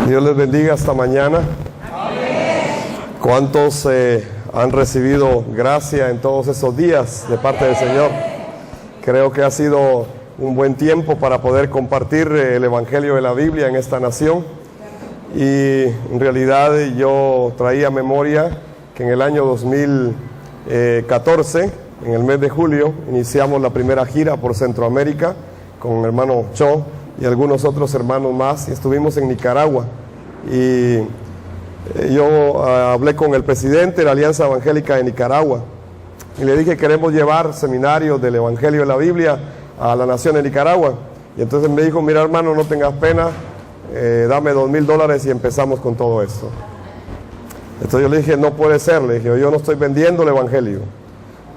Dios les bendiga esta mañana. ¿Cuántos han recibido gracia en todos esos días de parte del Señor? Creo que ha sido un buen tiempo para poder compartir el Evangelio de la Biblia en esta nación. Y en realidad yo traía memoria que en el año 2014, en el mes de julio, iniciamos la primera gira por Centroamérica con el hermano Cho y algunos otros hermanos más, y estuvimos en Nicaragua. Y yo hablé con el presidente de la Alianza Evangélica de Nicaragua y le dije: queremos llevar seminarios del Evangelio de la Biblia a la nación de Nicaragua. Y entonces me dijo: mira, hermano, no tengas pena, dame $2,000 y empezamos con todo esto. Entonces yo le dije: no puede ser, le dije, yo no estoy vendiendo el Evangelio,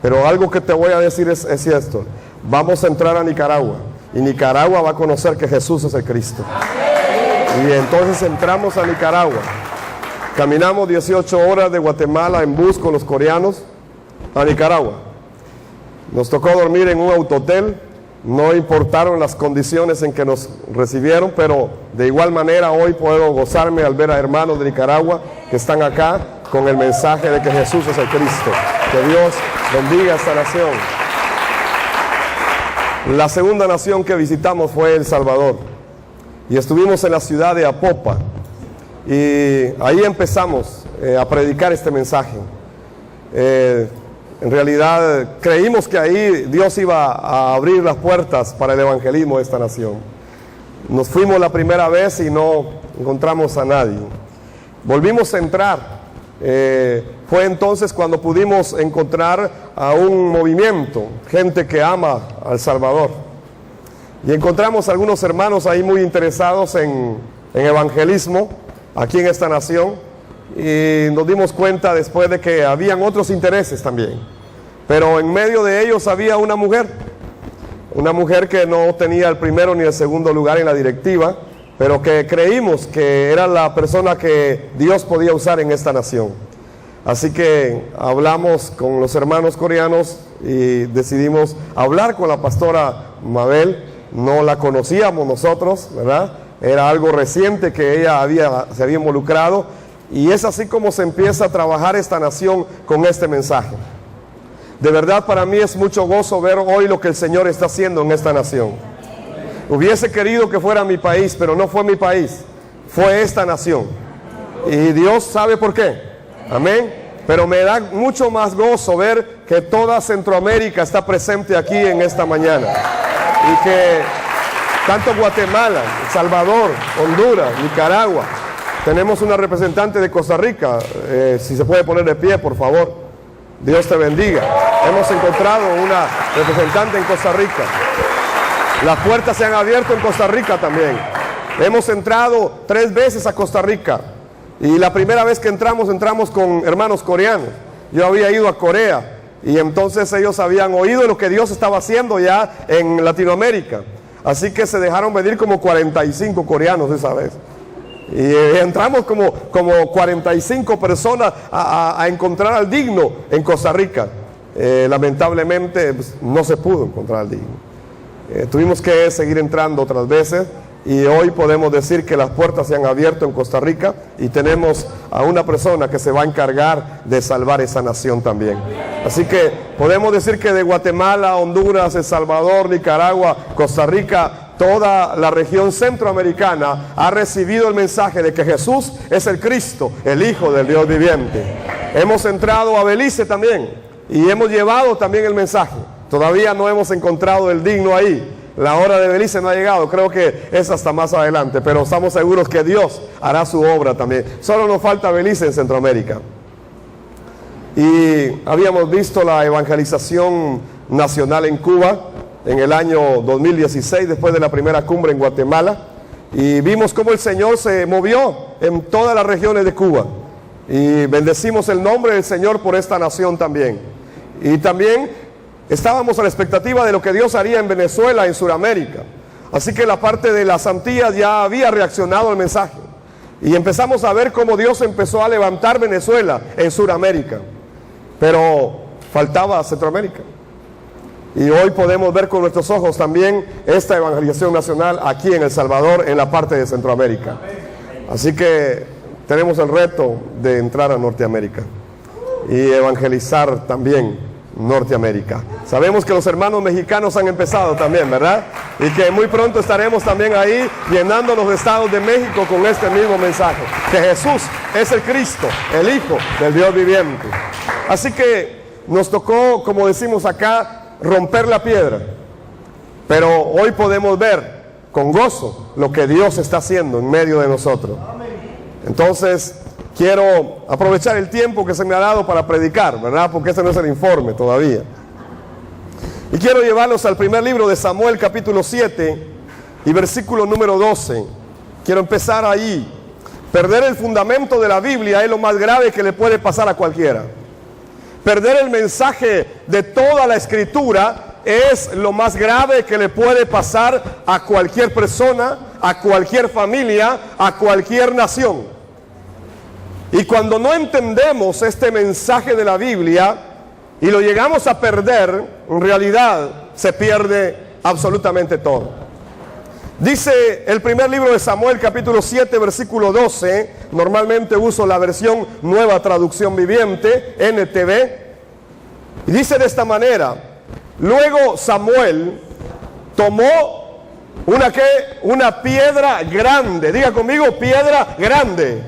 pero algo que te voy a decir es esto: vamos a entrar a Nicaragua y Nicaragua va a conocer que Jesús es el Cristo. Y entonces entramos a Nicaragua, caminamos 18 horas de Guatemala en bus con los coreanos a Nicaragua. Nos tocó dormir en un autohotel, no importaron las condiciones en que nos recibieron, pero de igual manera hoy puedo gozarme al ver a hermanos de Nicaragua que están acá con el mensaje de que Jesús es el Cristo. Que Dios bendiga a esta nación. La segunda nación que visitamos fue El Salvador, y estuvimos en la ciudad de Apopa, y ahí empezamos a predicar este mensaje. En realidad creímos que ahí Dios iba a abrir las puertas para el evangelismo de esta nación. Nos fuimos la primera vez y no encontramos a nadie. Volvimos a entrar. Fue entonces cuando pudimos encontrar a un movimiento, gente que ama al Salvador, y encontramos algunos hermanos ahí muy interesados en evangelismo aquí en esta nación, y nos dimos cuenta después de que habían otros intereses también, pero en medio de ellos había una mujer que no tenía el primero ni el segundo lugar en la directiva, pero que creímos que era la persona que Dios podía usar en esta nación. Así que hablamos con los hermanos coreanos y decidimos hablar con la pastora Mabel. No la conocíamos nosotros, ¿verdad? Era algo reciente que ella se había involucrado, y es así como se empieza a trabajar esta nación con este mensaje. De verdad, para mí es mucho gozo ver hoy lo que el Señor está haciendo en esta nación. Hubiese querido que fuera mi país, pero no fue mi país, fue esta nación. Y Dios sabe por qué. Amén. Pero me da mucho más gozo ver que toda Centroamérica está presente aquí en esta mañana. Y que tanto Guatemala, El Salvador, Honduras, Nicaragua. Tenemos una representante de Costa Rica. Si se puede poner de pie, por favor. Dios te bendiga. Hemos encontrado una representante en Costa Rica. Las puertas se han abierto en Costa Rica también. Hemos entrado 3 veces a Costa Rica. Y la primera vez que entramos con hermanos coreanos. Yo había ido a Corea, y entonces ellos habían oído lo que Dios estaba haciendo ya en Latinoamérica. Así que se dejaron venir como 45 coreanos esa vez. Y entramos como 45 personas a encontrar al digno en Costa Rica. Lamentablemente pues, no se pudo encontrar al digno. Tuvimos que seguir entrando otras veces. Y hoy podemos decir que las puertas se han abierto en Costa Rica, y tenemos a una persona que se va a encargar de salvar esa nación también. Así que podemos decir que de Guatemala, Honduras, El Salvador, Nicaragua, Costa Rica, toda la región centroamericana ha recibido el mensaje de que Jesús es el Cristo, el Hijo del Dios viviente. Hemos entrado a Belice también y hemos llevado también el mensaje. Todavía no hemos encontrado el digno ahí. La hora de Belice no ha llegado, creo que es hasta más adelante, pero estamos seguros que Dios hará su obra también. Solo nos falta Belice en Centroamérica. Y habíamos visto la evangelización nacional en Cuba en el año 2016, después de la primera cumbre en Guatemala, y vimos cómo el Señor se movió en todas las regiones de Cuba, y bendecimos el nombre del Señor por esta nación también. Y también estábamos a la expectativa de lo que Dios haría en Venezuela, en Sudamérica. Así que la parte de las Antillas ya había reaccionado al mensaje. Y empezamos a ver cómo Dios empezó a levantar Venezuela en Sudamérica. Pero faltaba Centroamérica. Y hoy podemos ver con nuestros ojos también esta evangelización nacional aquí en El Salvador, en la parte de Centroamérica. Así que tenemos el reto de entrar a Norteamérica y evangelizar también Norteamérica. Sabemos que los hermanos mexicanos han empezado también, ¿verdad? Y que muy pronto estaremos también ahí llenando los estados de México con este mismo mensaje, que Jesús es el Cristo, el Hijo del Dios viviente. Así que nos tocó, como decimos acá, romper la piedra, pero hoy podemos ver con gozo lo que Dios está haciendo en medio de nosotros. Entonces quiero aprovechar el tiempo que se me ha dado para predicar, ¿verdad? Porque este no es el informe todavía. Y quiero llevarlos al primer libro de Samuel, capítulo 7 y versículo número 12. Quiero empezar ahí. Perder el fundamento de la Biblia es lo más grave que le puede pasar a cualquiera. Perder el mensaje de toda la Escritura es lo más grave que le puede pasar a cualquier persona, a cualquier familia, a cualquier nación. Y cuando no entendemos este mensaje de la Biblia y lo llegamos a perder, en realidad se pierde absolutamente todo. Dice el primer libro de Samuel, capítulo 7, versículo 12. Normalmente uso la versión Nueva Traducción Viviente, NTV. Y dice de esta manera: luego Samuel tomó una piedra grande. Diga conmigo, piedra grande.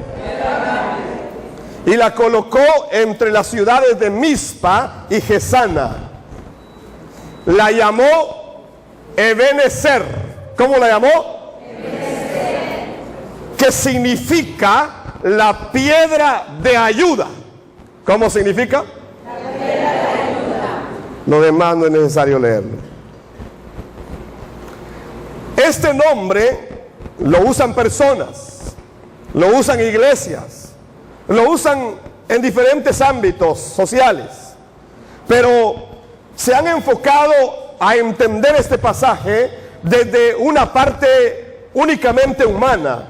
Y la colocó entre las ciudades de Mizpa y Gesana. La llamó Ebenezer. ¿Cómo la llamó? Ebenezer. Que significa la piedra de ayuda. ¿Cómo significa? La piedra de ayuda. Lo demás no es necesario leerlo. Este nombre lo usan personas, lo usan iglesias, lo usan en diferentes ámbitos sociales, pero se han enfocado a entender este pasaje desde una parte únicamente humana.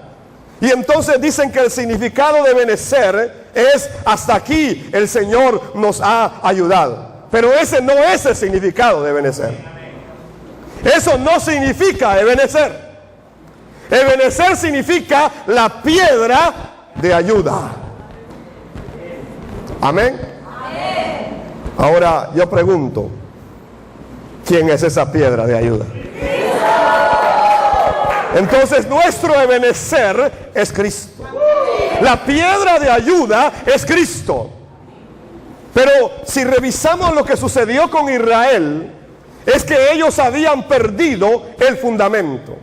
Y entonces dicen que el significado de Ebenezer es: hasta aquí el Señor nos ha ayudado. Pero ese no es el significado de Ebenezer. Eso no significa Ebenezer. Ebenezer significa la piedra de ayuda. Amén. Ahora yo pregunto, ¿quién es esa piedra de ayuda? Entonces nuestro Ebenezer es Cristo. La piedra de ayuda es Cristo. Pero si revisamos lo que sucedió con Israel, es que ellos habían perdido el fundamento.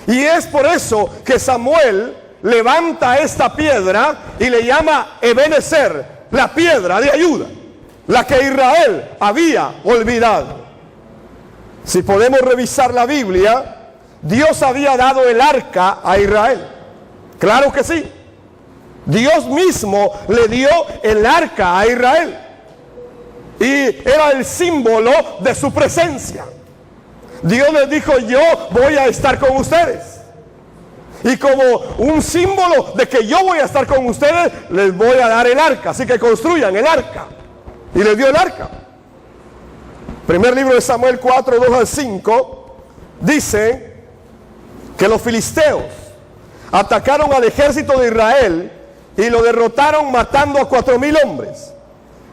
Y es por eso que Samuel levanta esta piedra y le llama Ebenezer, la piedra de ayuda, la que Israel había olvidado. Si podemos revisar la Biblia, Dios había dado el arca a Israel. Claro que sí. Dios mismo le dio el arca a Israel. Y era el símbolo de su presencia. Dios les dijo: yo voy a estar con ustedes. Y como un símbolo de que yo voy a estar con ustedes, les voy a dar el arca. Así que construyan el arca. Y les dio el arca. Primer libro de Samuel 4, 2 al 5. Dice que los filisteos atacaron al ejército de Israel y lo derrotaron matando a 4,000 hombres.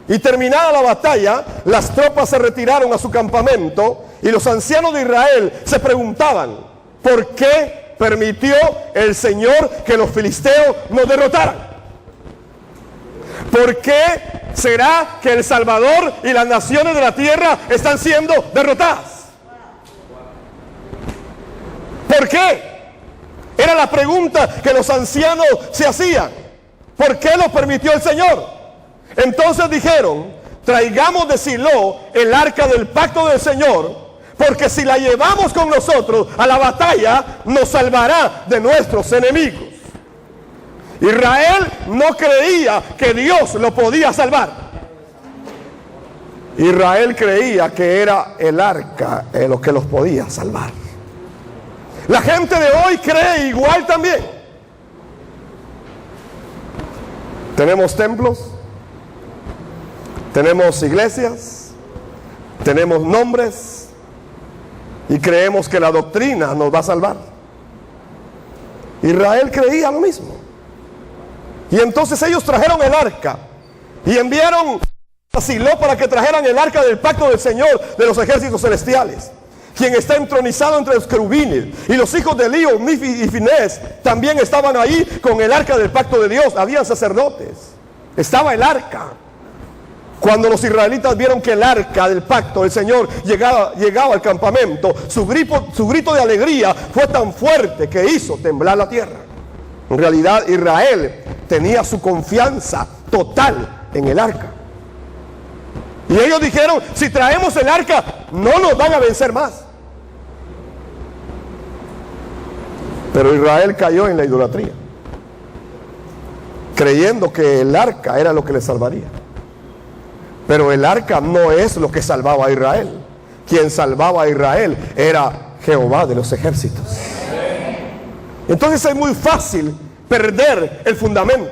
Y terminada la batalla, las tropas se retiraron a su campamento y los ancianos de Israel se preguntaban: ¿por qué permitió el Señor que los filisteos nos derrotaran? ¿Por qué será que El Salvador y las naciones de la tierra están siendo derrotadas? ¿Por qué? Era la pregunta que los ancianos se hacían. ¿Por qué lo permitió el Señor? Entonces dijeron: traigamos de Silo el arca del pacto del Señor, porque si la llevamos con nosotros a la batalla, nos salvará de nuestros enemigos. Israel no creía que Dios lo podía salvar. Israel creía que era el arca lo que los podía salvar. La gente de hoy cree igual también. Tenemos templos, tenemos iglesias, tenemos nombres y creemos que la doctrina nos va a salvar. Israel creía lo mismo. Y entonces ellos trajeron el arca y enviaron a Silo para que trajeran el arca del pacto del Señor de los ejércitos celestiales, quien está entronizado entre los querubines. Y los hijos de Elí, Ofni y Finés también estaban ahí con el arca del pacto de Dios. Habían sacerdotes, estaba el arca. Cuando los israelitas vieron que el arca del pacto del Señor llegaba al campamento, su grito de alegría fue tan fuerte que hizo temblar la tierra. En realidad Israel tenía su confianza total en el arca. Y ellos dijeron, si traemos el arca, no nos van a vencer más. Pero Israel cayó en la idolatría, creyendo que el arca era lo que le salvaría. Pero el arca no es lo que salvaba a Israel. Quien salvaba a Israel era Jehová de los ejércitos. Entonces es muy fácil perder el fundamento,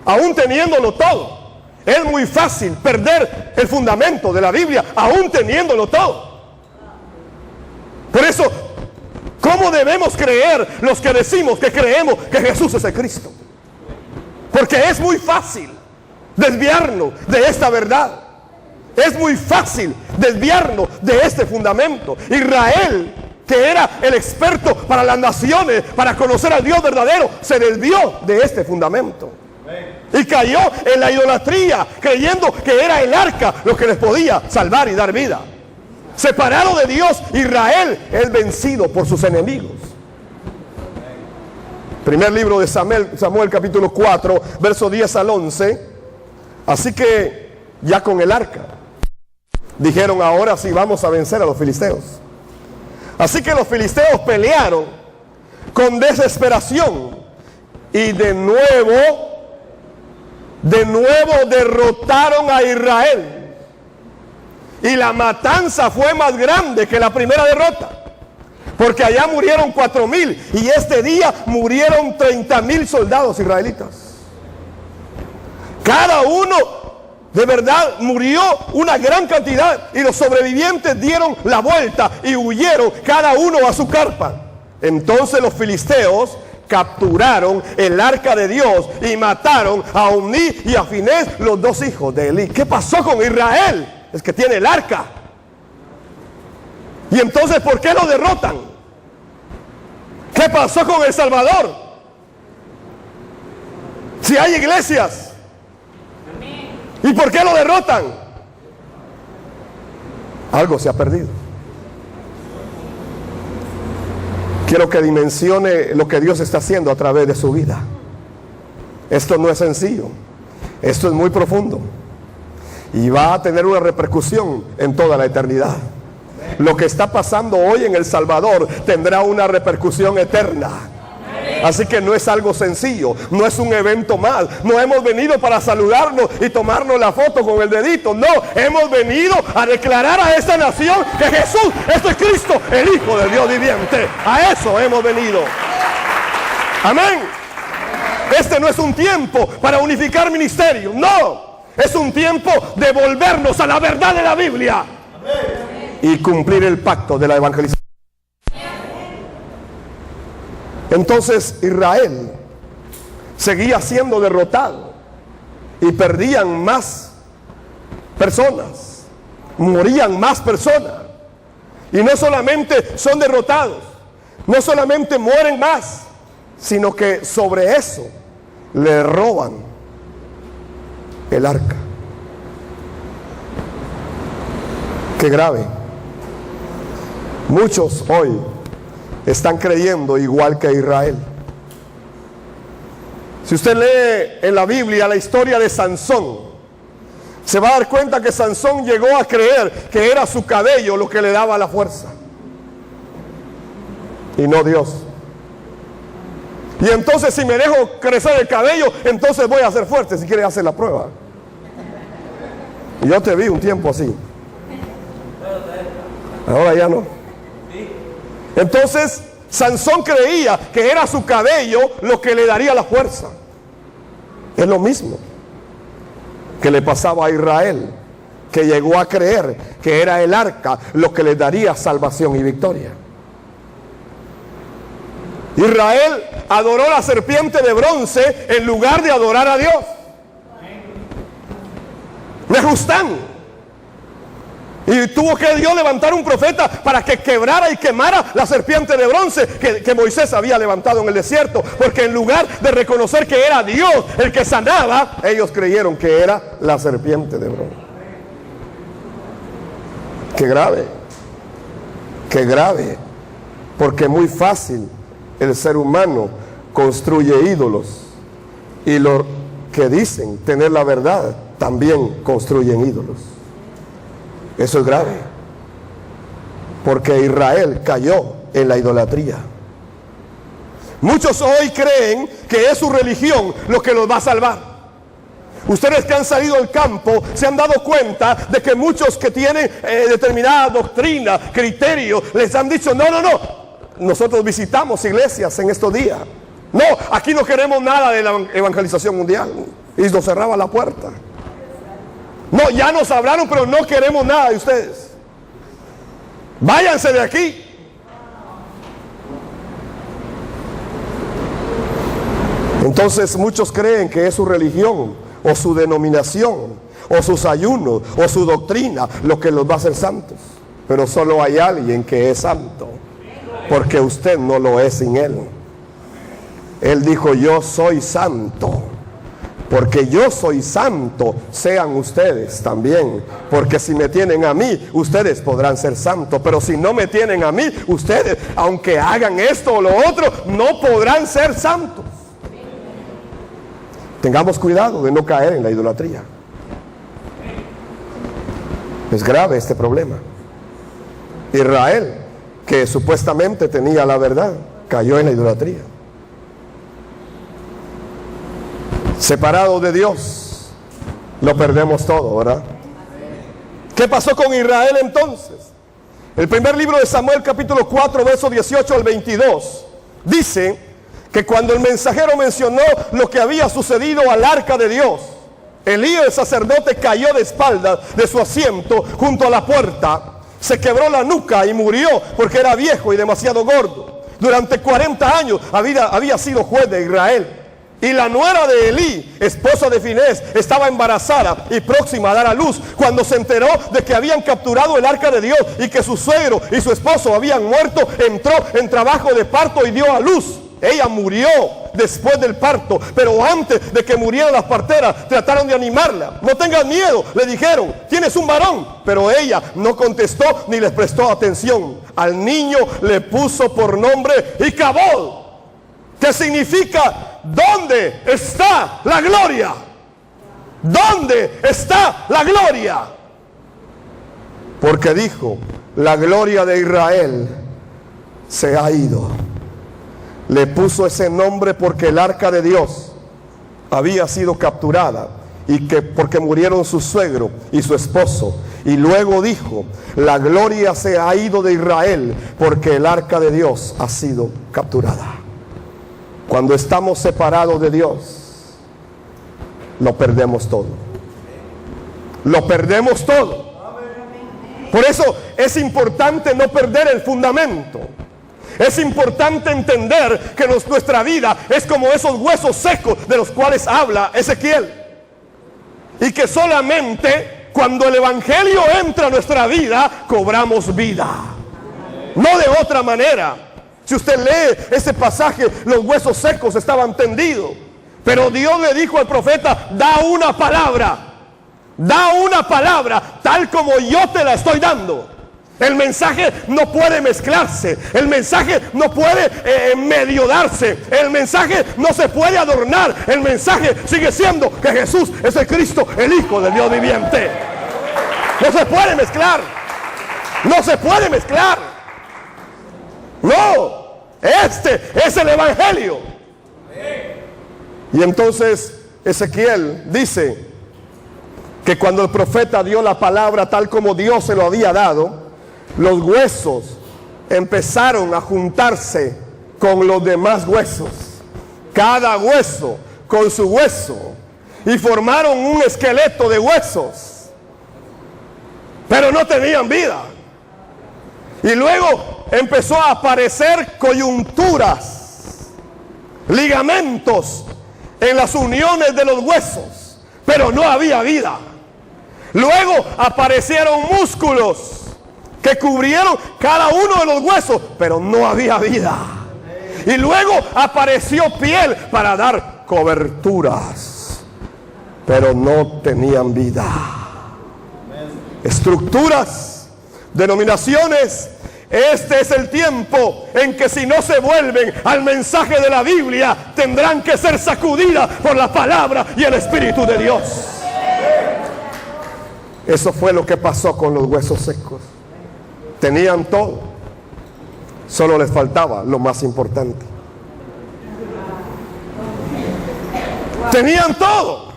aún teniéndolo todo. Es muy fácil perder el fundamento de la Biblia, aún teniéndolo todo. Por eso, ¿cómo debemos creer los que decimos que creemos que Jesús es el Cristo? Porque es muy fácil desviarnos de esta verdad. Es muy fácil desviarnos de este fundamento. Israel, que era el experto para las naciones, para conocer al Dios verdadero, se desvió de este fundamento y cayó en la idolatría, creyendo que era el arca lo que les podía salvar y dar vida. Separado de Dios, Israel es vencido por sus enemigos. Primer libro de Samuel capítulo 4, verso 10 al 11. Así que ya con el arca dijeron, ahora sí vamos a vencer a los filisteos. Así que los filisteos pelearon con desesperación y de nuevo derrotaron a Israel. Y la matanza fue más grande que la primera derrota, porque allá murieron 4,000 y este día murieron 30,000 soldados israelitas. Cada uno de verdad murió una gran cantidad, y los sobrevivientes dieron la vuelta y huyeron cada uno a su carpa. Entonces los filisteos capturaron el arca de Dios y mataron a Ofni y a Finés, los dos hijos de Elí. ¿Qué pasó con Israel? Es que tiene el arca. Y entonces, ¿por qué lo derrotan? ¿Qué pasó con El Salvador? Si hay iglesias, ¿y por qué lo derrotan? Algo se ha perdido. Quiero que dimensione lo que Dios está haciendo a través de su vida. Esto no es sencillo, esto es muy profundo y va a tener una repercusión en toda la eternidad. Lo que está pasando hoy en El Salvador tendrá una repercusión eterna. Así que no es algo sencillo, no es un evento más. No hemos venido para saludarnos y tomarnos la foto con el dedito. No, hemos venido a declarar a esta nación que Jesús es el Cristo, el Hijo del Dios viviente. A eso hemos venido. Amén. Este no es un tiempo para unificar ministerios, no. Es un tiempo de volvernos a la verdad de la Biblia y cumplir el pacto de la evangelización. Entonces Israel seguía siendo derrotado y perdían más personas, morían más personas. Y no solamente son derrotados, no solamente mueren más, sino que sobre eso le roban el arca. Qué grave. Muchos hoy están creyendo igual que Israel. Si usted lee en la Biblia la historia de Sansón, se va a dar cuenta que Sansón llegó a creer que era su cabello lo que le daba la fuerza y no Dios. Y entonces, si me dejo crecer el cabello, entonces voy a ser fuerte. Si quiere hacer la prueba. Y yo te vi un tiempo así. Ahora ya no. Entonces Sansón creía que era su cabello lo que le daría la fuerza. Es lo mismo que le pasaba a Israel, que llegó a creer que era el arca lo que le daría salvación y victoria. Israel adoró la serpiente de bronce en lugar de adorar a Dios. Nehustán. Y tuvo que Dios levantar un profeta para que quebrara y quemara la serpiente de bronce que Moisés había levantado en el desierto. Porque en lugar de reconocer que era Dios el que sanaba, ellos creyeron que era la serpiente de bronce. Qué grave. Qué grave. Porque muy fácil el ser humano construye ídolos. Y los que dicen tener la verdad también construyen ídolos. Eso es grave, porque Israel cayó en la idolatría. Muchos hoy creen que es su religión lo que los va a salvar. Ustedes que han salido al campo se han dado cuenta de que muchos que tienen determinada doctrina, criterio, les han dicho: no, nosotros visitamos iglesias en estos días. No, aquí no queremos nada de la evangelización mundial. Y nos cerraba la puerta. No, ya nos hablaron, pero no queremos nada de ustedes. Váyanse de aquí. Entonces muchos creen que es su religión, o su denominación, o sus ayunos, o su doctrina lo que los va a hacer santos. Pero solo hay alguien que es santo, porque usted no lo es sin Él. Él dijo: yo soy santo. Porque yo soy santo, sean ustedes también. Porque si me tienen a mí, ustedes podrán ser santos. Pero si no me tienen a mí, ustedes, aunque hagan esto o lo otro, no podrán ser santos. Tengamos cuidado de no caer en la idolatría. Es grave este problema. Israel, que supuestamente tenía la verdad, cayó en la idolatría. Separado de Dios, lo perdemos todo, ¿verdad? ¿Qué pasó con Israel entonces? El primer libro de Samuel, capítulo 4, verso 18 al 22, dice que cuando el mensajero mencionó lo que había sucedido al arca de Dios, Elí el sacerdote cayó de espaldas de su asiento junto a la puerta, se quebró la nuca y murió porque era viejo y demasiado gordo. Durante 40 años había sido juez de Israel. Y la nuera de Elí, esposa de Finés, estaba embarazada y próxima a dar a luz cuando se enteró de que habían capturado el arca de Dios y que su suegro y su esposo habían muerto. Entró en trabajo de parto y dio a luz. Ella murió después del parto, pero antes de que murieran las parteras trataron de animarla. No tengas miedo, le dijeron, tienes un varón. Pero ella no contestó ni les prestó atención. Al niño le puso por nombre Icabod, que significa: ¿dónde está la gloria? ¿Dónde está la gloria? Porque dijo: la gloria de Israel se ha ido. Le puso ese nombre porque el arca de Dios había sido capturada y que porque murieron su suegro y su esposo. Y luego dijo: la gloria se ha ido de Israel porque el arca de Dios ha sido capturada. Cuando estamos separados de Dios, lo perdemos todo. Lo perdemos todo. Por eso es importante no perder el fundamento. Es importante entender que nuestra vida es como esos huesos secos de los cuales habla Ezequiel. Y que solamente cuando el evangelio entra a nuestra vida, cobramos vida. No de otra manera. Si usted lee ese pasaje, los huesos secos estaban tendidos. Pero Dios le dijo al profeta: da una palabra tal como yo te la estoy dando. El mensaje no puede mezclarse, el mensaje no puede medio darse, el mensaje no se puede adornar. El mensaje sigue siendo que Jesús es el Cristo, el Hijo del Dios viviente. No se puede mezclar. No se puede mezclar. No, este es el evangelio. Y entonces Ezequiel dice que cuando el profeta dio la palabra tal como Dios se lo había dado, los huesos empezaron a juntarse con los demás huesos, cada hueso con su hueso, y formaron un esqueleto de huesos, pero no tenían vida. Y luego empezó a aparecer coyunturas ligamentos en las uniones de los huesos, pero no había vida. Luego aparecieron músculos que cubrieron cada uno de los huesos, pero no había vida. Y luego apareció piel para dar coberturas, pero no tenían vida. Estructuras, denominaciones. Este es el tiempo en que si no se vuelven al mensaje de la Biblia, tendrán que ser sacudidas por la palabra y el Espíritu de Dios. Eso fue lo que pasó con los huesos secos. Tenían todo, solo les faltaba lo más importante. Tenían todo.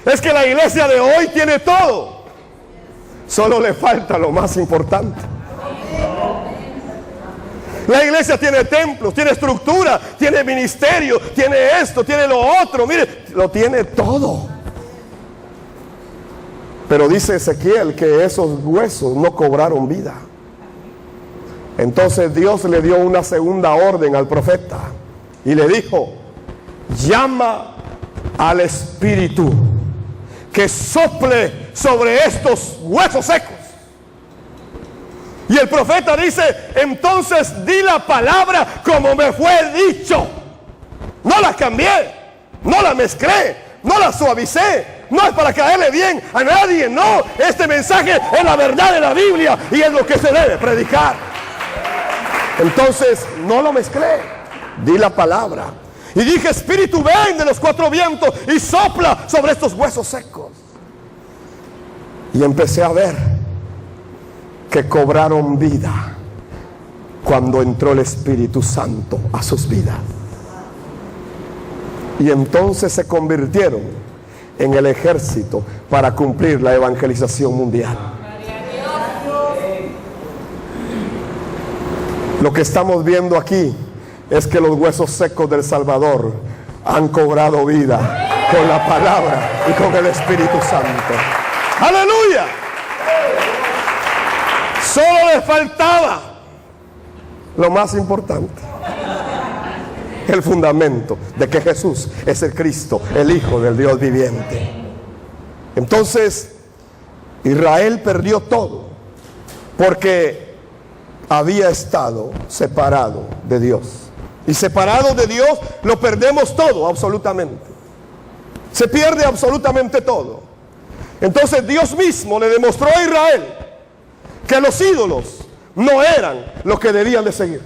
Es que la iglesia de hoy tiene todo, solo le falta lo más importante. La iglesia tiene templos, tiene estructura, tiene ministerio, tiene esto, tiene lo otro. Mire, lo tiene todo. Pero dice Ezequiel que esos huesos no cobraron vida. Entonces Dios le dio una segunda orden al profeta y le dijo: llama al Espíritu que sople sobre estos huesos secos. Y el profeta dice: entonces di la palabra como me fue dicho. No la cambié, no la mezclé, no la suavicé. No es para caerle bien a nadie, no. Este mensaje es la verdad de la Biblia y es lo que se debe predicar. Entonces no lo mezclé, di la palabra. Y dije: Espíritu, ven de los cuatro vientos y sopla sobre estos huesos secos. Y empecé a ver que cobraron vida cuando entró el Espíritu Santo a sus vidas. Y entonces se convirtieron en el ejército para cumplir la evangelización mundial. Lo que estamos viendo aquí es que los huesos secos del Salvador han cobrado vida con la palabra y con el Espíritu Santo. ¡Aleluya! Solo les faltaba lo más importante: el fundamento de que Jesús es el Cristo, el Hijo del Dios viviente. Entonces Israel perdió todo porque había estado separado de Dios. Y separado de Dios lo perdemos todo, absolutamente. Se pierde absolutamente todo. Entonces Dios mismo le demostró a Israel que los ídolos no eran lo que debían de seguir.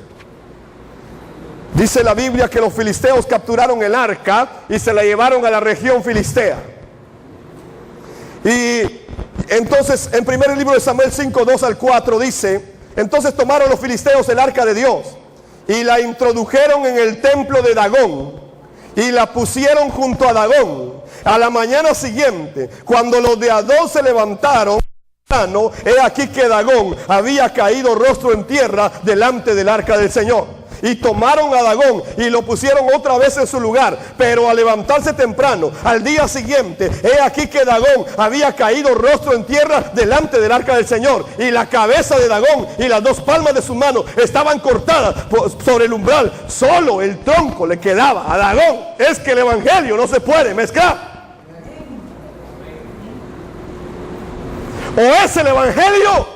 Dice la Biblia que los filisteos capturaron el arca y se la llevaron a la región filistea. Y entonces en primer libro de Samuel 5, 2 al 4 dice: entonces tomaron los filisteos el arca de Dios y la introdujeron en el templo de Dagón y la pusieron junto a Dagón. A la mañana siguiente, cuando los de Adón se levantaron, he aquí que Dagón había caído rostro en tierra delante del arca del Señor. Y tomaron a Dagón y lo pusieron otra vez en su lugar. Pero al levantarse temprano, al día siguiente, he aquí que Dagón había caído rostro en tierra delante del arca del Señor. Y la cabeza de Dagón y las dos palmas de su mano estaban cortadas sobre el umbral. Solo el tronco le quedaba a Dagón. Es que el evangelio no se puede mezclar. O es el evangelio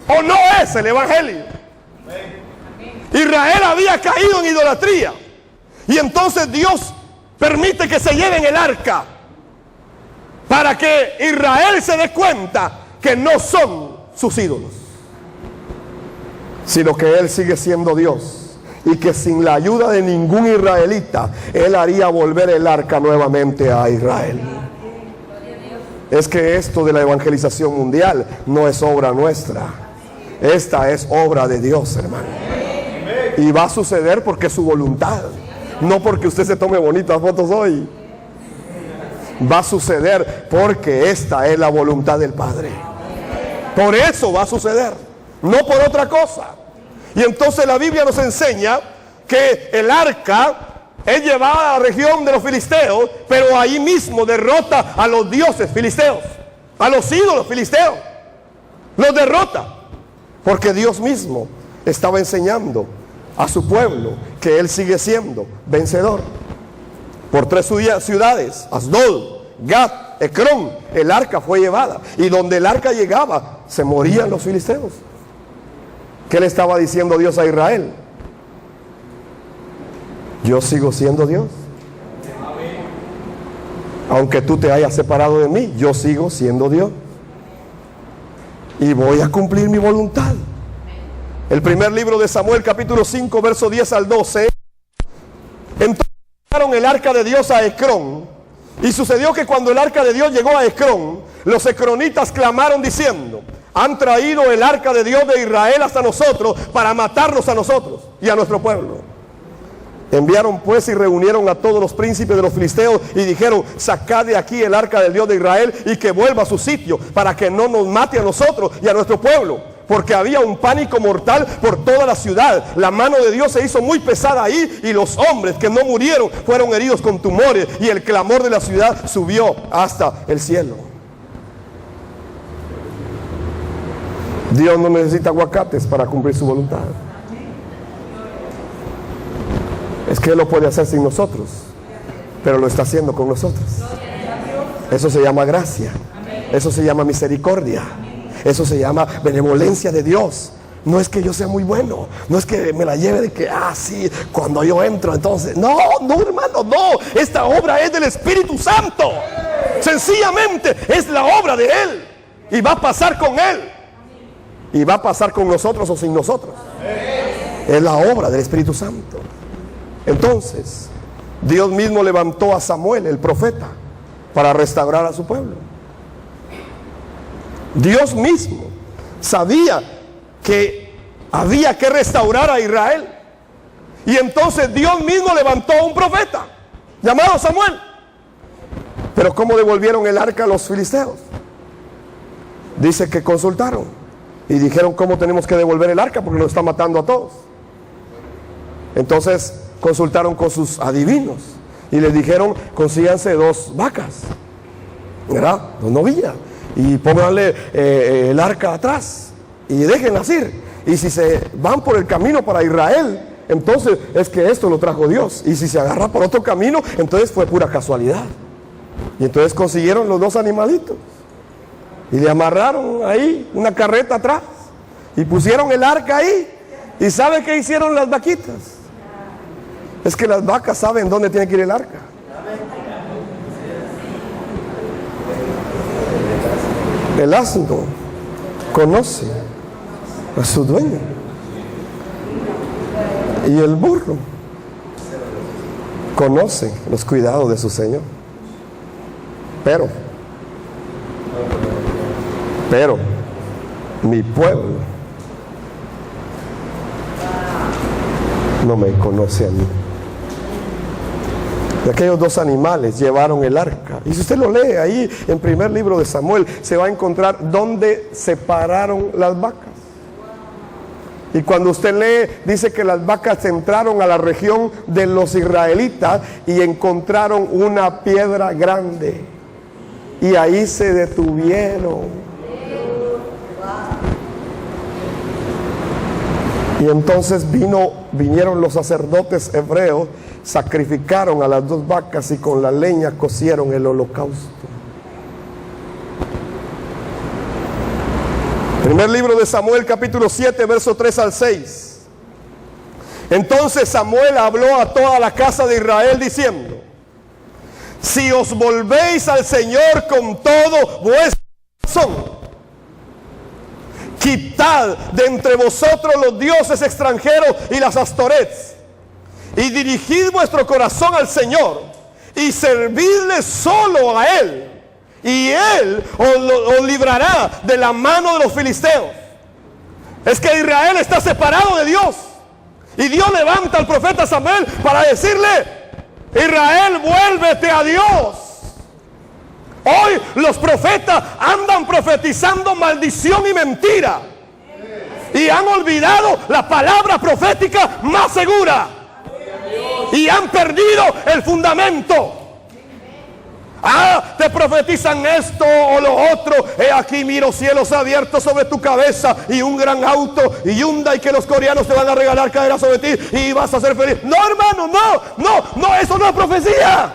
o no es el evangelio. Israel había caído en idolatría y entonces Dios permite que se lleven el arca para que Israel se dé cuenta que no son sus ídolos, sino que Él sigue siendo Dios y que sin la ayuda de ningún israelita Él haría volver el arca nuevamente a Israel. Es que esto de la evangelización mundial no es obra nuestra, esta es obra de Dios, hermano. Y va a suceder porque es su voluntad, no porque usted se tome bonitas fotos hoy. Va a suceder porque esta es la voluntad del Padre. Por eso va a suceder, no por otra cosa. Y entonces la Biblia nos enseña que el arca es llevada a la región de los filisteos, pero ahí mismo derrota a los dioses filisteos, a los ídolos filisteos. Los derrota porque Dios mismo estaba enseñando a su pueblo que Él sigue siendo vencedor. Por 3 ciudades, Asdod, Gat, Ecrón, el arca fue llevada. Y donde el arca llegaba, se morían los filisteos. ¿Qué le estaba diciendo Dios a Israel? Yo sigo siendo Dios. Aunque tú te hayas separado de mí, yo sigo siendo Dios. Y voy a cumplir mi voluntad. El primer libro de Samuel, capítulo 5, verso 10 al 12. Entonces llevaron el arca de Dios a Ecrón. Y sucedió que cuando el arca de Dios llegó a Ecrón, los ecronitas clamaron diciendo: han traído el arca de Dios de Israel hasta nosotros para matarnos a nosotros y a nuestro pueblo. Enviaron pues y reunieron a todos los príncipes de los filisteos y dijeron: sacad de aquí el arca del Dios de Israel y que vuelva a su sitio, para que no nos mate a nosotros y a nuestro pueblo. Porque había un pánico mortal por toda la ciudad. La mano de Dios se hizo muy pesada ahí, y los hombres que no murieron fueron heridos con tumores, y el clamor de la ciudad subió hasta el cielo. Dios no necesita aguacates para cumplir su voluntad. Es que Él lo puede hacer sin nosotros, pero lo está haciendo con nosotros. Eso se llama gracia. Eso se llama misericordia. Eso se llama benevolencia de Dios. No es que yo sea muy bueno, no es que me la lleve de que, sí, cuando yo entro entonces. No, hermano, no. Esta obra es del Espíritu Santo. Sencillamente es la obra de Él. Y va a pasar con Él. Y va a pasar con nosotros o sin nosotros. Es la obra del Espíritu Santo. Entonces, Dios mismo levantó a Samuel, el profeta, para restaurar a su pueblo. Dios mismo sabía que había que restaurar a Israel. Y entonces Dios mismo levantó a un profeta llamado Samuel. Pero ¿cómo devolvieron el arca a los filisteos? Dice que consultaron y dijeron: ¿cómo tenemos que devolver el arca? Porque nos está matando a todos. Entonces consultaron con sus adivinos y les dijeron: consíganse 2 vacas, ¿verdad? 2 novillas, y pónganle el arca atrás y déjenlas ir. Y si se van por el camino para Israel, entonces es que esto lo trajo Dios. Y si se agarra por otro camino, entonces fue pura casualidad. Y entonces consiguieron los 2 animalitos y le amarraron ahí una carreta atrás y pusieron el arca ahí. ¿Y sabe qué hicieron las vaquitas? Es que las vacas saben dónde tiene que ir el arca. El asno conoce a su dueño, y el burro conoce los cuidados de su señor. Pero mi pueblo no me conoce a mí. De aquellos 2 animales llevaron el arca. Y si usted lo lee ahí en primer libro de Samuel, se va a encontrar dónde separaron las vacas. Y cuando usted lee, dice que las vacas entraron a la región de los israelitas y encontraron una piedra grande. Y ahí se detuvieron. Y entonces vinieron los sacerdotes hebreos, sacrificaron a las 2 vacas y con la leña cocieron el holocausto. Primer libro de Samuel, capítulo 7, verso 3 al 6. Entonces Samuel habló a toda la casa de Israel diciendo: si os volvéis al Señor con todo vuestro corazón, quitad de entre vosotros los dioses extranjeros y las astorets, y dirigid vuestro corazón al Señor, y servidle solo a Él, y Él os librará de la mano de los filisteos. Es que Israel está separado de Dios, y Dios levanta al profeta Samuel para decirle: Israel, vuélvete a Dios. Hoy los profetas andan profetizando maldición y mentira, y han olvidado la palabra profética más segura, y han perdido el fundamento. Te profetizan esto o lo otro. He aquí miro cielos abiertos sobre tu cabeza y un gran auto y Hyundai que los coreanos te van a regalar caerá sobre ti y vas a ser feliz. No, hermano, no, eso no es profecía.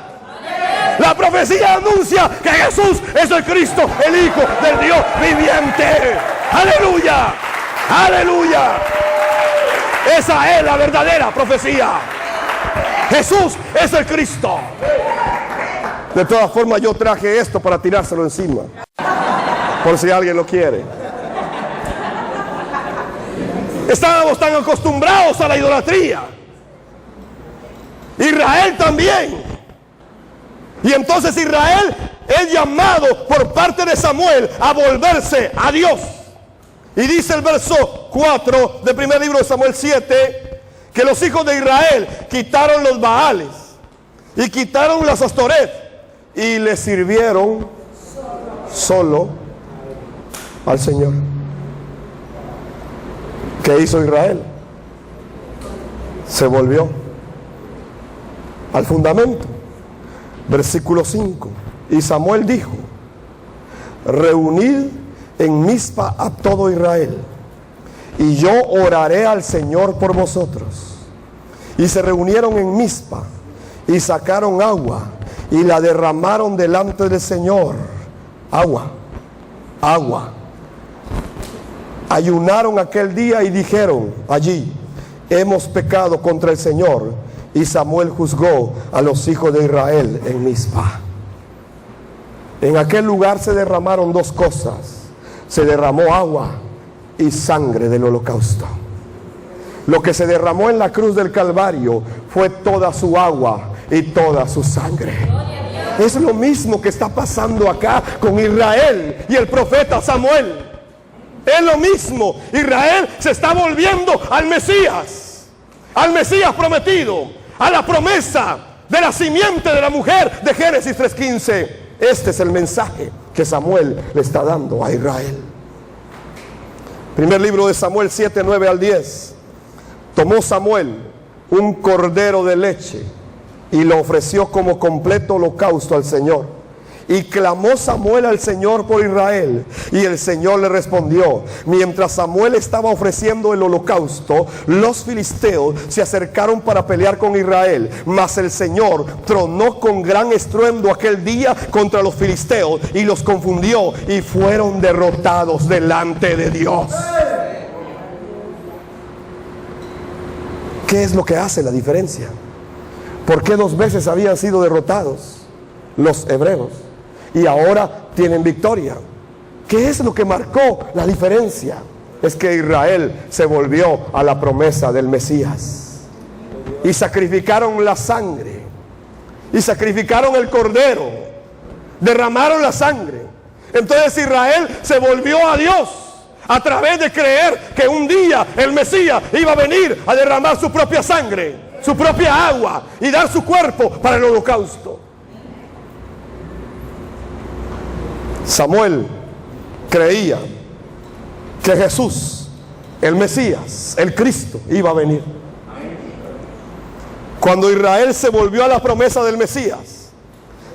La profecía anuncia que Jesús es el Cristo, el Hijo del Dios viviente. Aleluya, aleluya. Esa es la verdadera profecía. Jesús es el Cristo. De todas formas, yo traje esto para tirárselo encima, por si alguien lo quiere. Estábamos tan acostumbrados a la idolatría. Israel también. Y entonces Israel es llamado por parte de Samuel a volverse a Dios. Y dice el verso 4 del primer libro de Samuel 7, que los hijos de Israel quitaron los Baales y quitaron las Astoret y le sirvieron solo al Señor. ¿Qué hizo Israel? Se volvió al fundamento. Versículo 5. Y Samuel dijo: reunid en Mizpa a todo Israel, y yo oraré al Señor por vosotros. Y se reunieron en Mizpa, y sacaron agua, y la derramaron delante del Señor. Agua. Ayunaron aquel día y dijeron allí: hemos pecado contra el Señor. Y Samuel juzgó a los hijos de Israel en Mizpa. En aquel lugar se derramaron dos cosas: se derramó agua y sangre del holocausto. Lo que se derramó en la cruz del Calvario fue toda su agua y toda su sangre. Es lo mismo que está pasando acá con Israel y el profeta Samuel. Es lo mismo. Israel se está volviendo al Mesías prometido, a la promesa de la simiente de la mujer de Génesis 3:15. Este es el mensaje que Samuel le está dando a Israel. Primer libro de Samuel 7, 9 al 10. Tomó Samuel un cordero de leche y lo ofreció como completo holocausto al Señor. Y clamó Samuel al Señor por Israel, y el Señor le respondió. Mientras Samuel estaba ofreciendo el holocausto, los filisteos se acercaron para pelear con Israel. Mas el Señor tronó con gran estruendo aquel día contra los filisteos y los confundió, y fueron derrotados delante de Dios. ¿Qué es lo que hace la diferencia? ¿Por qué 2 veces habían sido derrotados los hebreos y ahora tienen victoria? ¿Qué es lo que marcó la diferencia? Es que Israel se volvió a la promesa del Mesías y sacrificaron la sangre y sacrificaron el cordero, derramaron la sangre. Entonces Israel se volvió a Dios a través de creer que un día el Mesías iba a venir a derramar su propia sangre, su propia agua, y dar su cuerpo para el holocausto. Samuel creía que Jesús, el Mesías, el Cristo, iba a venir. Cuando Israel se volvió a la promesa del Mesías,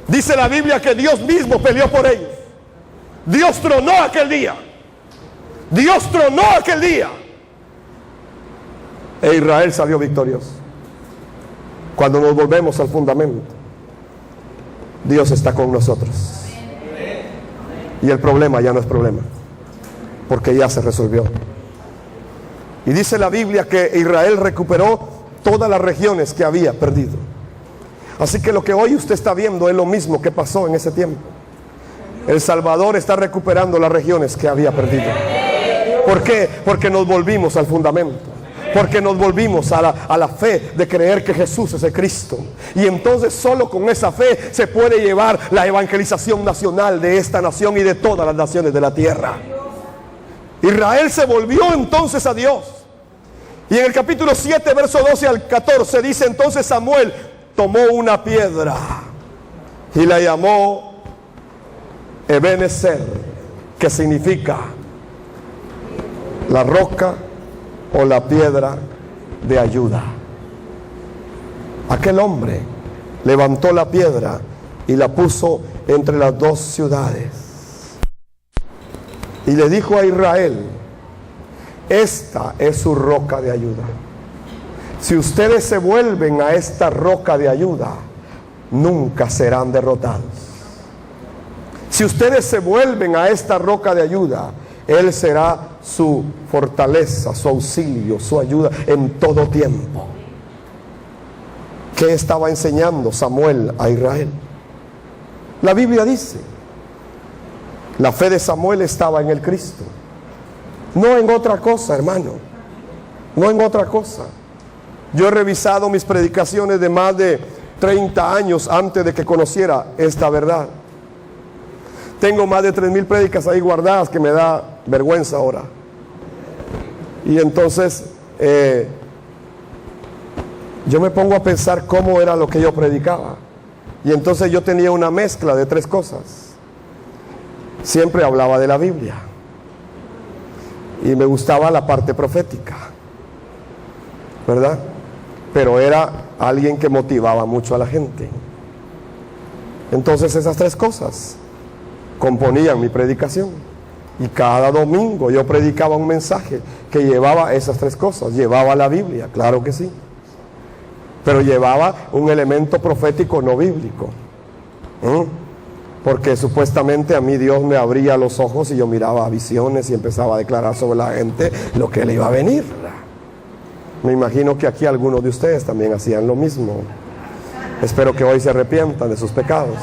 dice la Biblia que Dios mismo peleó por ellos. Dios tronó aquel día. Dios tronó aquel día. E Israel salió victorioso. Cuando nos volvemos al fundamento, Dios está con nosotros. Y el problema ya no es problema, porque ya se resolvió. Y dice la Biblia que Israel recuperó todas las regiones que había perdido. Así que lo que hoy usted está viendo es lo mismo que pasó en ese tiempo. El Salvador está recuperando las regiones que había perdido. ¿Por qué? Porque nos volvimos al fundamento. Porque nos volvimos a la fe de creer que Jesús es el Cristo. Y entonces solo con esa fe se puede llevar la evangelización nacional de esta nación y de todas las naciones de la tierra. Israel se volvió entonces a Dios. Y en el capítulo 7, verso 12 al 14 dice: entonces Samuel tomó una piedra y la llamó Ebenezer, que significa la roca o la piedra de ayuda. Aquel hombre levantó la piedra y la puso entre las dos ciudades. Y le dijo a Israel: esta es su roca de ayuda. Si ustedes se vuelven a esta roca de ayuda, nunca serán derrotados. Si ustedes se vuelven a esta roca de ayuda, Él será su fortaleza, su auxilio, su ayuda en todo tiempo. ¿Qué estaba enseñando Samuel a Israel? La Biblia dice: la fe de Samuel estaba en el Cristo, no en otra cosa, hermano, no en otra cosa. Yo he revisado mis predicaciones de más de 30 años antes de que conociera esta verdad. Tengo más de 3,000 prédicas ahí guardadas que me da vergüenza ahora. Y entonces yo me pongo a pensar cómo era lo que yo predicaba. Y entonces yo tenía una mezcla de 3 cosas. Siempre hablaba de la Biblia y me gustaba la parte profética, ¿verdad? Pero era alguien que motivaba mucho a la gente. Entonces esas 3 cosas componían mi predicación. Y cada domingo yo predicaba un mensaje que llevaba esas 3 cosas. Llevaba la Biblia, claro que sí, pero llevaba un elemento profético no bíblico. Porque supuestamente a mí Dios me abría los ojos y yo miraba visiones y empezaba a declarar sobre la gente lo que le iba a venir. Me imagino que aquí algunos de ustedes también hacían lo mismo. Espero que hoy se arrepientan de sus pecados.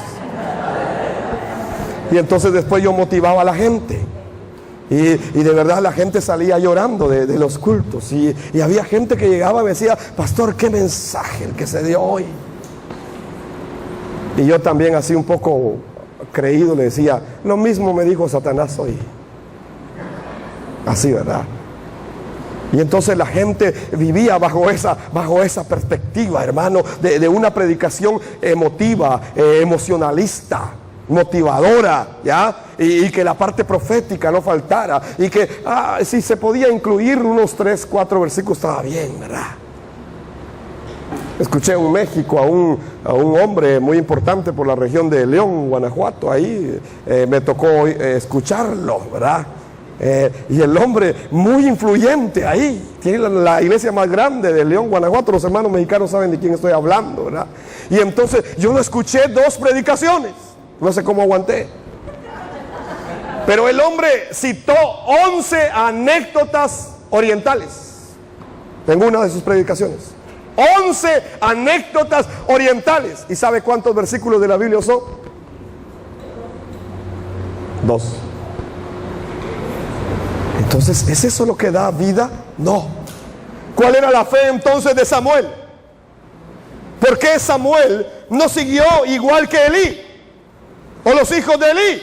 Y entonces después yo motivaba a la gente. Y de verdad la gente salía llorando de los cultos. Y había gente que llegaba y me decía: pastor, qué mensaje el que se dio hoy. Y yo también, así un poco creído, le decía: lo mismo me dijo Satanás hoy. Así, ¿verdad? Y entonces la gente vivía bajo esa perspectiva, hermano, de una predicación emotiva, emocionalista, motivadora, ¿ya? Y que la parte profética no faltara. Y que si se podía incluir unos 3, 4 versículos, estaba bien, ¿verdad? Escuché en México a un hombre muy importante por la región de León, Guanajuato. Ahí me tocó escucharlo, ¿verdad? Y el hombre muy influyente ahí. Tiene la iglesia más grande de León, Guanajuato. Los hermanos mexicanos saben de quién estoy hablando, ¿verdad? Y entonces yo lo escuché 2 predicaciones. No sé cómo aguanté. Pero el hombre citó 11 anécdotas orientales en una de sus predicaciones. 11 anécdotas orientales. ¿Y sabe cuántos versículos de la Biblia son? 2. Entonces, ¿es eso lo que da vida? No. ¿Cuál era la fe entonces de Samuel? ¿Por qué Samuel no siguió igual que Elí? O los hijos de Elí.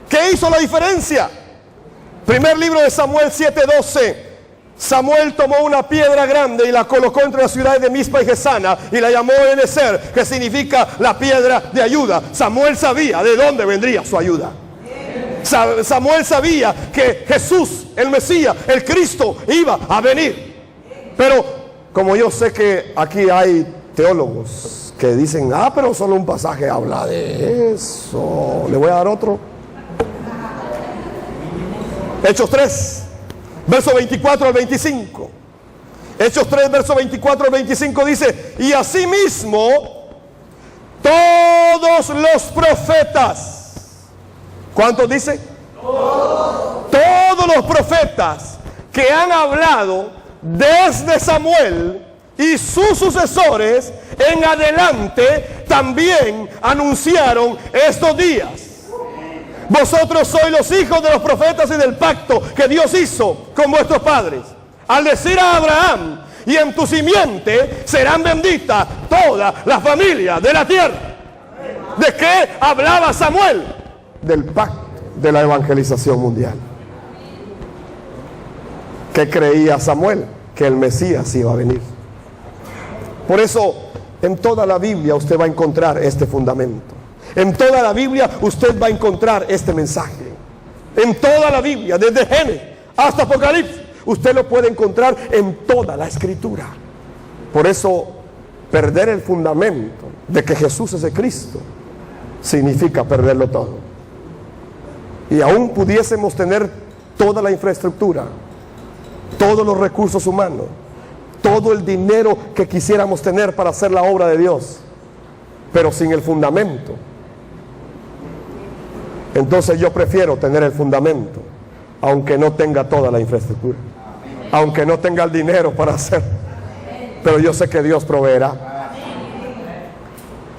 ¿Qué hizo la diferencia? Primer libro de Samuel 7:12. Samuel tomó una piedra grande y la colocó entre las ciudades de Mizpa y Gesana y la llamó Ebenezer, que significa la piedra de ayuda. Samuel sabía de dónde vendría su ayuda. Samuel sabía que Jesús, el Mesías, el Cristo, iba a venir. Pero como yo sé que aquí hay teólogos que dicen: pero solo un pasaje habla de eso, le voy a dar otro. Hechos 3, verso 24 al 25. Hechos 3, verso 24 al 25 dice: y asimismo todos los profetas. ¿Cuántos dice? Todos los profetas que han hablado desde Samuel y sus sucesores en adelante también anunciaron estos días. Vosotros sois los hijos de los profetas y del pacto que Dios hizo con vuestros padres, al decir a Abraham: y en tu simiente serán benditas todas las familias de la tierra. ¿De qué hablaba Samuel? Del pacto de la evangelización mundial. ¿Qué creía Samuel? Que el Mesías iba a venir. Por eso en toda la Biblia usted va a encontrar este fundamento. En toda la Biblia usted va a encontrar este mensaje. En toda la Biblia, desde Génesis hasta Apocalipsis, usted lo puede encontrar en toda la Escritura. Por eso perder el fundamento de que Jesús es el Cristo significa perderlo todo. Y aún pudiésemos tener toda la infraestructura, todos los recursos humanos, todo el dinero que quisiéramos tener para hacer la obra de Dios, pero sin el fundamento, entonces yo prefiero tener el fundamento, aunque no tenga toda la infraestructura, aunque no tenga el dinero para hacer, pero yo sé que Dios proveerá.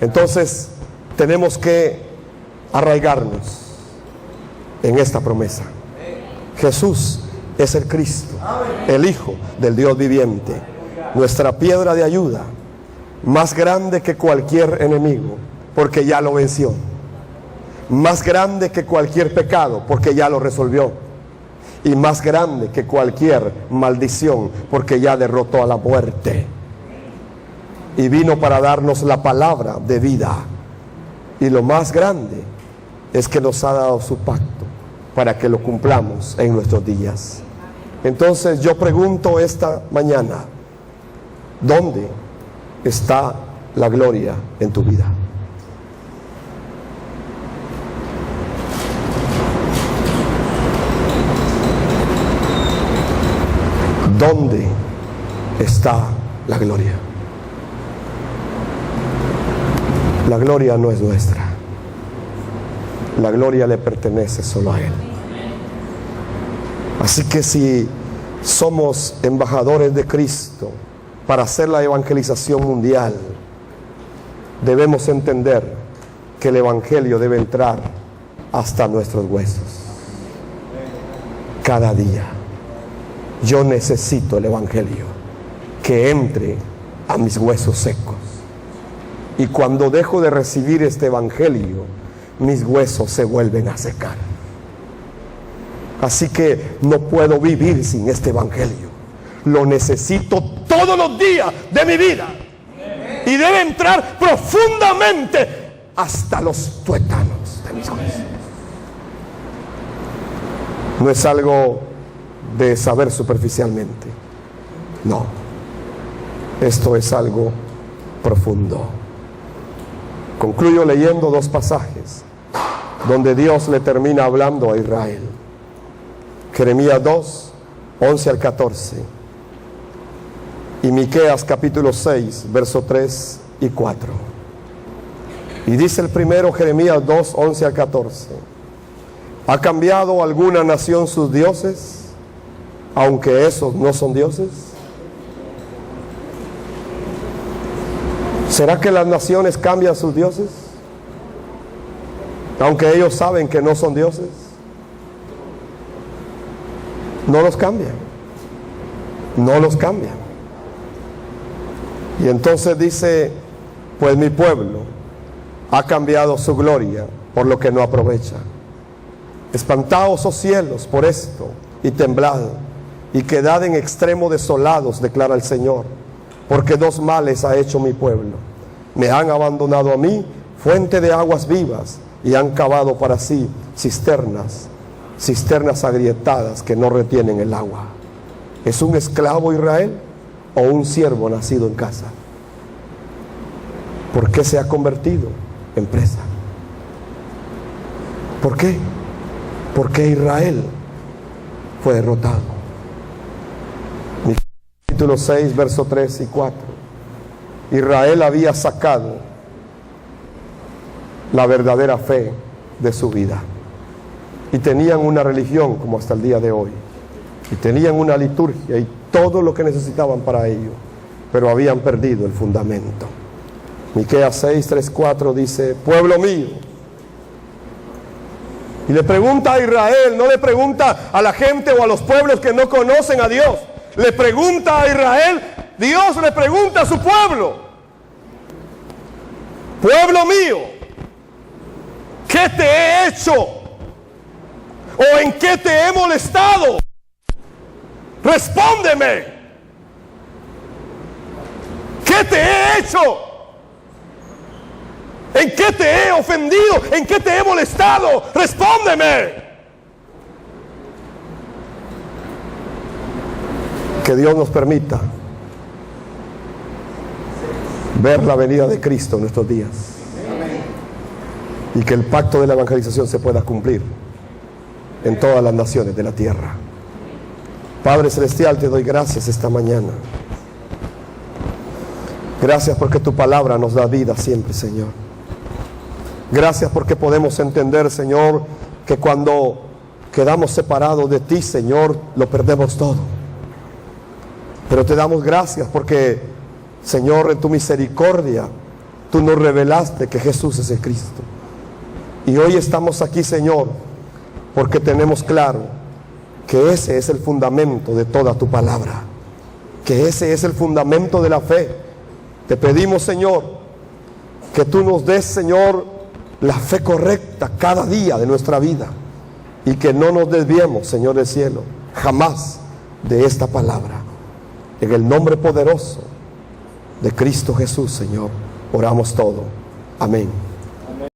Entonces tenemos que arraigarnos en esta promesa. Jesús es el Cristo, el Hijo del Dios viviente, nuestra piedra de ayuda, más grande que cualquier enemigo, porque ya lo venció, más grande que cualquier pecado, porque ya lo resolvió, y más grande que cualquier maldición, porque ya derrotó a la muerte, y vino para darnos la palabra de vida. Y lo más grande es que nos ha dado su pacto para que lo cumplamos en nuestros días. Entonces yo pregunto esta mañana, ¿dónde está la gloria en tu vida? ¿Dónde está la gloria? La gloria no es nuestra. La gloria le pertenece solo a Él. Así que si somos embajadores de Cristo para hacer la evangelización mundial, debemos entender que el evangelio debe entrar hasta nuestros huesos. Cada día yo necesito el evangelio que entre a mis huesos secos. Y cuando dejo de recibir este evangelio, mis huesos se vuelven a secar. Así que no puedo vivir sin este evangelio. Lo necesito todos los días de mi vida. Y debe entrar profundamente hasta los tuétanos de mis huesos. No es algo de saber superficialmente. No. Esto es algo profundo. Concluyo leyendo dos pasajes donde Dios le termina hablando a Israel. Jeremías 2, 11 al 14. Y Miqueas capítulo 6, verso 3 y 4. Y dice el primero, Jeremías 2, 11 al 14. ¿Ha cambiado alguna nación sus dioses, aunque esos no son dioses? ¿Será que las naciones cambian sus dioses, aunque ellos saben que no son dioses? No los cambian. No los cambian. Y entonces dice, pues mi pueblo ha cambiado su gloria por lo que no aprovecha. Espantaos, oh cielos, por esto, y temblad, y quedad en extremo desolados, declara el Señor, porque dos males ha hecho mi pueblo. Me han abandonado a mí, fuente de aguas vivas, y han cavado para sí cisternas agrietadas que no retienen el agua. ¿Es un esclavo Israel o un siervo nacido en casa? ¿Por qué se ha convertido en presa? ¿Por qué? Porque Israel fue derrotado. Capítulo 6, verso 3 y 4. Israel había sacado la verdadera fe de su vida. Y tenían una religión como hasta el día de hoy. Y tenían una liturgia y todo lo que necesitaban para ello. Pero habían perdido el fundamento. Miqueas 6, 3, 4 dice, pueblo mío. Y le pregunta a Israel, no le pregunta a la gente o a los pueblos que no conocen a Dios. Le pregunta a Israel, Dios le pregunta a su pueblo. Pueblo mío, ¿qué te he hecho? ¿O en qué te he molestado? Respóndeme. ¿Qué te he hecho? ¿En qué te he ofendido? ¿En qué te he molestado? Respóndeme. Que Dios nos permita ver la venida de Cristo en nuestros días. y que el pacto de la evangelización se pueda cumplir en todas las naciones de la tierra. Padre Celestial, te doy gracias esta mañana. Gracias porque tu palabra nos da vida siempre, Señor. Gracias porque podemos entender, Señor, que cuando quedamos separados de ti, Señor, lo perdemos todo. Pero te damos gracias porque, Señor, en tu misericordia, tú nos revelaste que Jesús es el Cristo. Y hoy estamos aquí, Señor, porque tenemos claro que ese es el fundamento de toda tu palabra, que ese es el fundamento de la fe. Te pedimos, Señor, que tú nos des, Señor, la fe correcta cada día de nuestra vida y que no nos desviemos, Señor del cielo, jamás de esta palabra. En el nombre poderoso de Cristo Jesús, Señor, oramos todo. Amén.